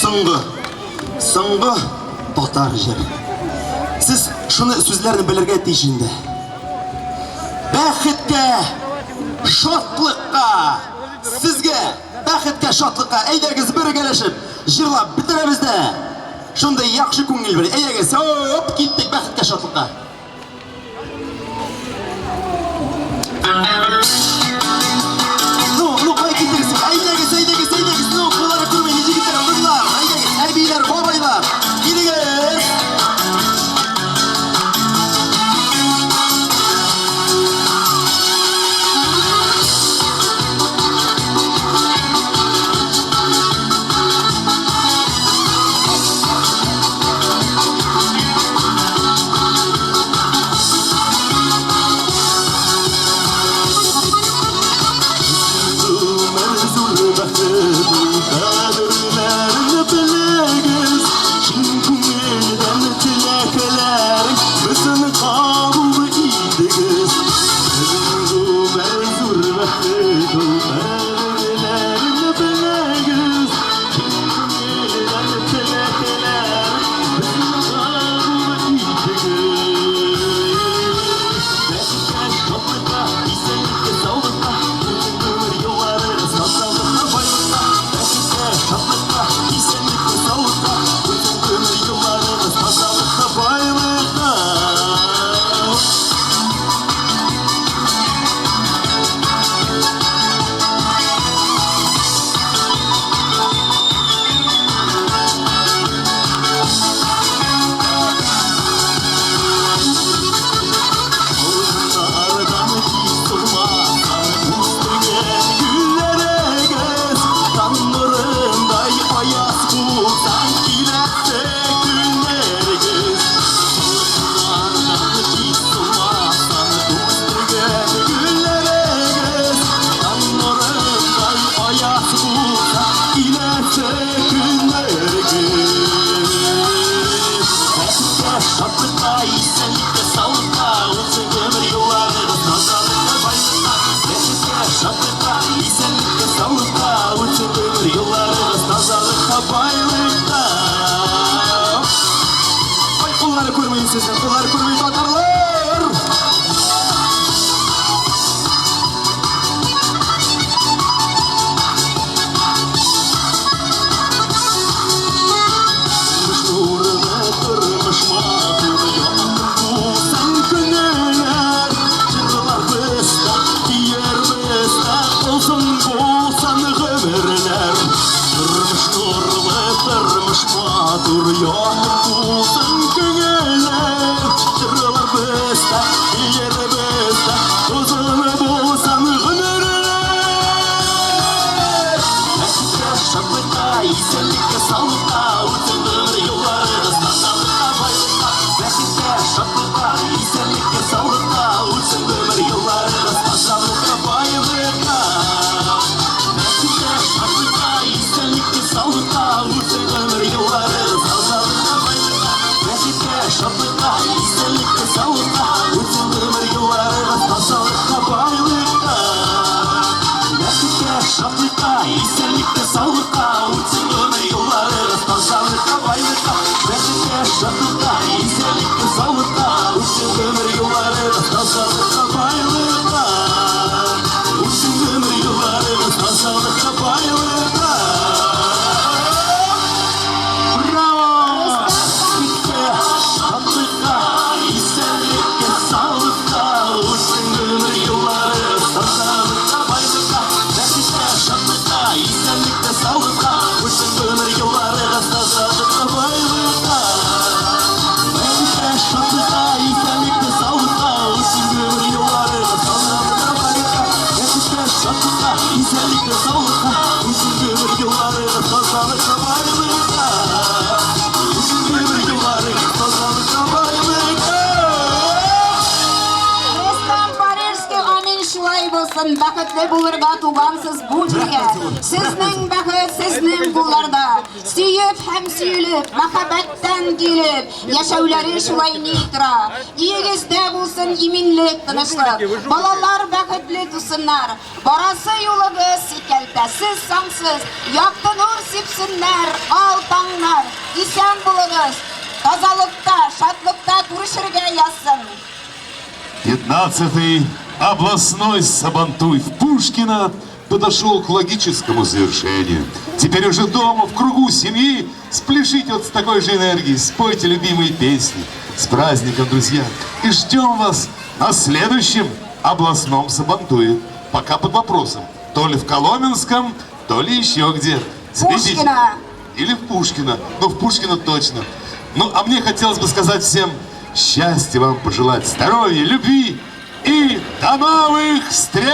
Соңғы тоқтар жер. Сіз шуны сүзләрне белергә тиеш инде. Бәхеткә, шатлыкка, сезгә, бәхеткә, шатлыкка, әйдәгез бергәләшеп, җырлап бетерәбез дә. Шундай яхшы күңел бер. Әйдәгез, хоп, киттек бәхеткә, шатлыкка. Ну, кай киттегез? Әйдәгез, ну, булары күрмәй, җигетләр, кызлар, әйдәгез, әбиләр, бабайлар, килегез. Kolları kurmayın bakarlar. Nurda durmuş matur yandı sen günler. Cırlar besta, diğer besta olsun bolsan ömürler. Durmuş matur yandı sen günler. Cırlar besta, diğer besta olsun bolsan ömürler. Eski şapka, iyilik sağlıkta, uçulur yolları sağlıkta baylıkta. Eski şapka, iyilik sağlıkta, uçulur yolları sağlıkta baylıkta. Eski şapka, iyilik sağlıkta, uçulur yolları sağlıkta baylıkta. Eski şapka, iyilik sağlıkta, uçulur yolları sağlıkta baylıkta. Şapka, iyilik sağlıkta, uçulur yolları болсын, бақытлы булырга тугансыз бу җиргә. Сезнең бәхет сезнең кулларда. Сөеп һәм сөелеп, мәхәббәттән килеп, яшәүләре шулай ни тора. Иегездә булсын иминлек, тынычлык. Балалар бәхетле тусыннар. Барасы юлыгыз сикәлтәсез сансыз. Якты нур сипсеннәр, алтаңнар. Исән булыгыз. Тазалыкта, шатлыкта күрешергә язсын. 15-й областной Сабантуй в Пушкино подошел к логическому завершению. Теперь уже дома, в кругу семьи, спляшите вот с такой же энергией, спойте любимые песни. С праздником, друзья! И ждем вас на следующем областном Сабантуе. Пока под вопросом, то ли в Коломенском, то ли еще где. Пушкино. Или в Пушкино. Ну, в Пушкино точно. Ну, а мне хотелось бы сказать всем счастья вам пожелать, здоровья, любви и до новых встреч!